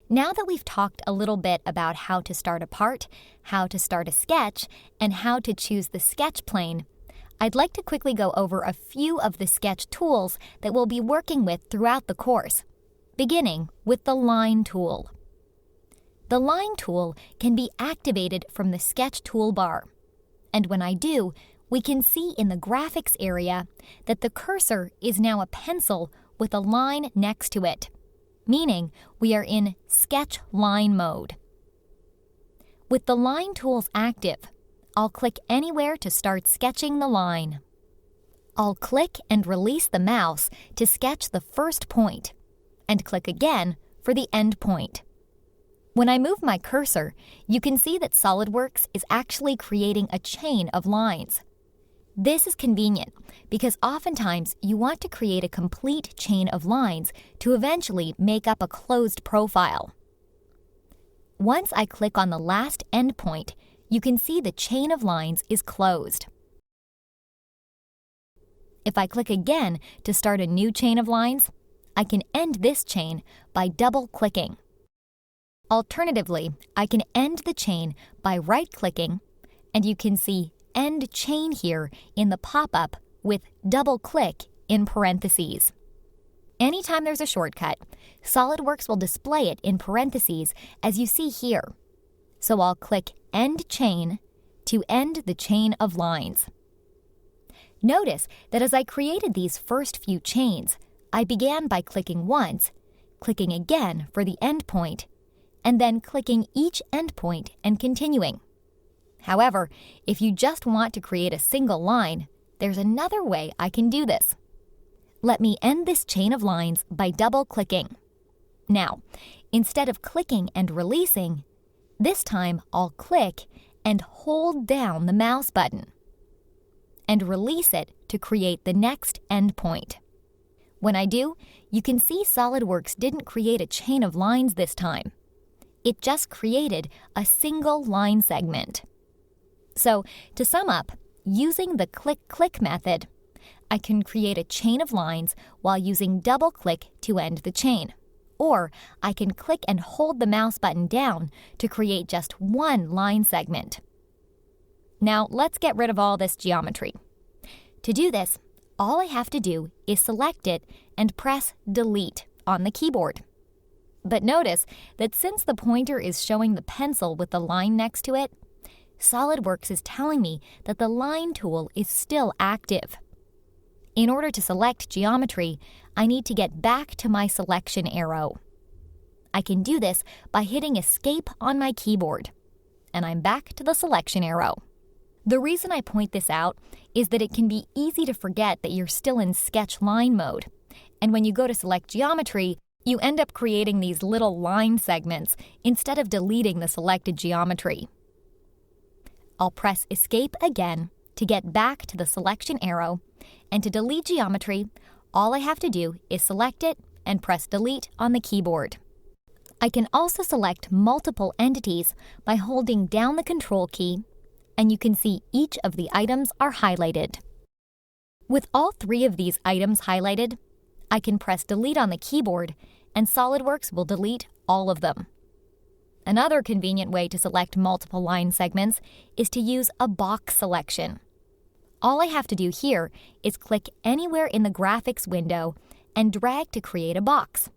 Now that we've talked a little bit about how to start a part, how to start a sketch, and how to choose the sketch plane, I'd like to quickly go over a few of the sketch tools that we'll be working with throughout the course, beginning with the Line tool. The Line tool can be activated from the Sketch toolbar, and when I do, we can see in the Graphics area that the cursor is now a pencil with a line next to it, meaning we are in Sketch Line mode. With the Line tools active, I'll click anywhere to start sketching the line. I'll click and release the mouse to sketch the first point, and click again for the end point. When I move my cursor, you can see that SOLIDWORKS is actually creating a chain of lines. This is convenient because oftentimes you want to create a complete chain of lines to eventually make up a closed profile. Once I click on the last endpoint, you can see the chain of lines is closed. If I click again to start a new chain of lines, I can end this chain by double-clicking. Alternatively, I can end the chain by right-clicking, and you can see End Chain here in the pop-up with double-click in parentheses. Anytime there's a shortcut, SOLIDWORKS will display it in parentheses as you see here. So I'll click End Chain to end the chain of lines. Notice that as I created these first few chains, I began by clicking once, clicking again for the endpoint, and then clicking each endpoint and continuing. However, if you just want to create a single line, there's another way I can do this. Let me end this chain of lines by double-clicking. Now, instead of clicking and releasing, this time I'll click and hold down the mouse button and release it to create the next endpoint. When I do, you can see SOLIDWORKS didn't create a chain of lines this time. It just created a single line segment. So, to sum up, using the click-click method, I can create a chain of lines while using double-click to end the chain. Or I can click and hold the mouse button down to create just one line segment. Now, let's get rid of all this geometry. To do this, all I have to do is select it and press Delete on the keyboard. But notice that since the pointer is showing the pencil with the line next to it, SOLIDWORKS is telling me that the Line tool is still active. In order to select geometry, I need to get back to my selection arrow. I can do this by hitting Escape on my keyboard, and I'm back to the selection arrow. The reason I point this out is that it can be easy to forget that you're still in Sketch Line mode, and when you go to select geometry, you end up creating these little line segments instead of deleting the selected geometry. I'll press Escape again to get back to the selection arrow, and to delete geometry, all I have to do is select it and press Delete on the keyboard. I can also select multiple entities by holding down the Control key, and you can see each of the items are highlighted. With all three of these items highlighted, I can press Delete on the keyboard, and SOLIDWORKS will delete all of them. Another convenient way to select multiple line segments is to use a box selection. All I have to do here is click anywhere in the graphics window and drag to create a box.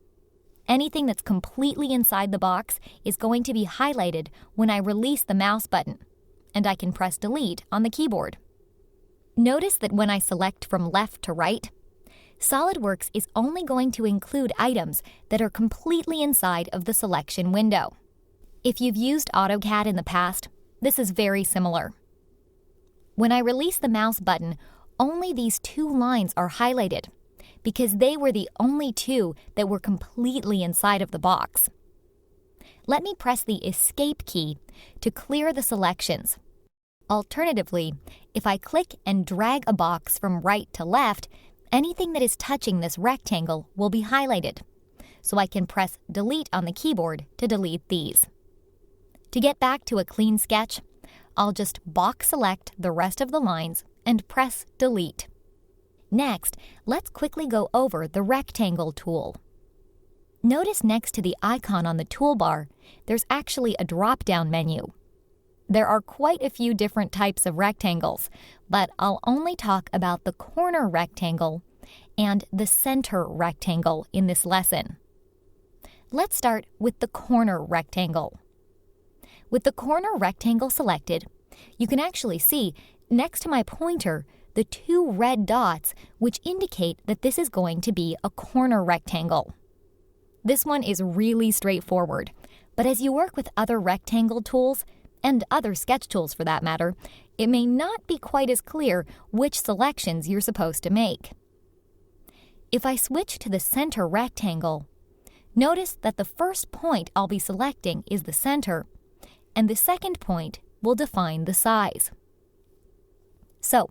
Anything that's completely inside the box is going to be highlighted when I release the mouse button, and I can press Delete on the keyboard. Notice that when I select from left to right, SOLIDWORKS is only going to include items that are completely inside of the selection window. If you've used AutoCAD in the past, this is very similar. When I release the mouse button, only these two lines are highlighted because they were the only two that were completely inside of the box. Let me press the Escape key to clear the selections. Alternatively, if I click and drag a box from right to left, anything that is touching this rectangle will be highlighted, so I can press Delete on the keyboard to delete these. To get back to a clean sketch, I'll just box select the rest of the lines and press Delete. Next, let's quickly go over the Rectangle tool. Notice next to the icon on the toolbar, there's actually a drop-down menu. There are quite a few different types of rectangles, but I'll only talk about the corner rectangle and the center rectangle in this lesson. Let's start with the corner rectangle. With the corner rectangle selected, you can actually see next to my pointer the two red dots which indicate that this is going to be a corner rectangle. This one is really straightforward, but as you work with other rectangle tools, and other sketch tools for that matter, it may not be quite as clear which selections you're supposed to make. If I switch to the center rectangle, notice that the first point I'll be selecting is the center, and the second point will define the size. So,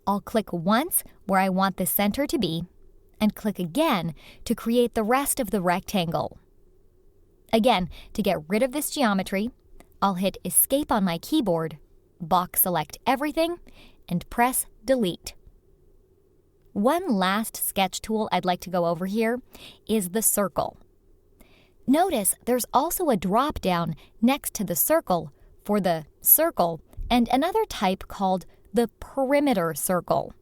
I'll click once where I want the center to be, and click again to create the rest of the rectangle. Again, to get rid of this geometry, I'll hit Escape on my keyboard, box select everything, and press Delete. One last sketch tool I'd like to go over here is the circle. Notice there's also a drop-down next to the circle for the circle and another type called the perimeter circle.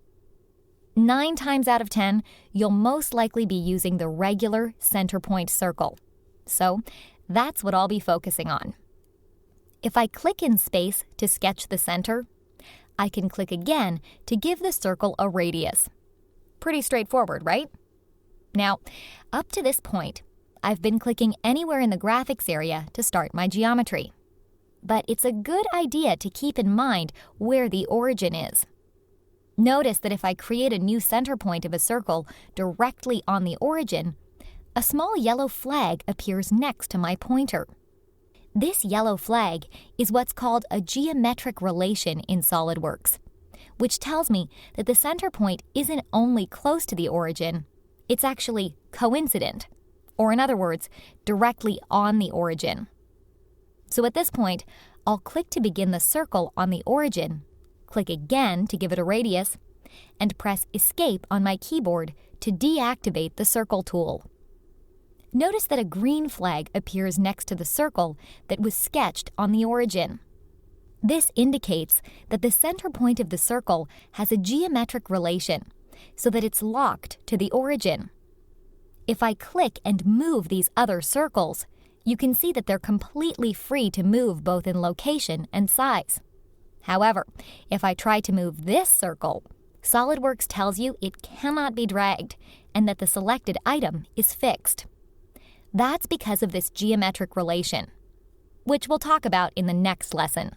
9 times out of 10, you'll most likely be using the regular center point circle. So that's what I'll be focusing on. If I click in space to sketch the center, I can click again to give the circle a radius. Pretty straightforward, right? Now, up to this point, I've been clicking anywhere in the graphics area to start my geometry. But it's a good idea to keep in mind where the origin is. Notice that if I create a new center point of a circle directly on the origin, a small yellow flag appears next to my pointer. This yellow flag is what's called a geometric relation in SOLIDWORKS, which tells me that the center point isn't only close to the origin, it's actually coincident, or in other words, directly on the origin. So at this point, I'll click to begin the circle on the origin, click again to give it a radius, and press Escape on my keyboard to deactivate the circle tool. Notice that a green flag appears next to the circle that was sketched on the origin. This indicates that the center point of the circle has a geometric relation, so that it's locked to the origin. If I click and move these other circles, you can see that they're completely free to move both in location and size. However, if I try to move this circle, SOLIDWORKS tells you it cannot be dragged and that the selected item is fixed. That's because of this geometric relation, which we'll talk about in the next lesson.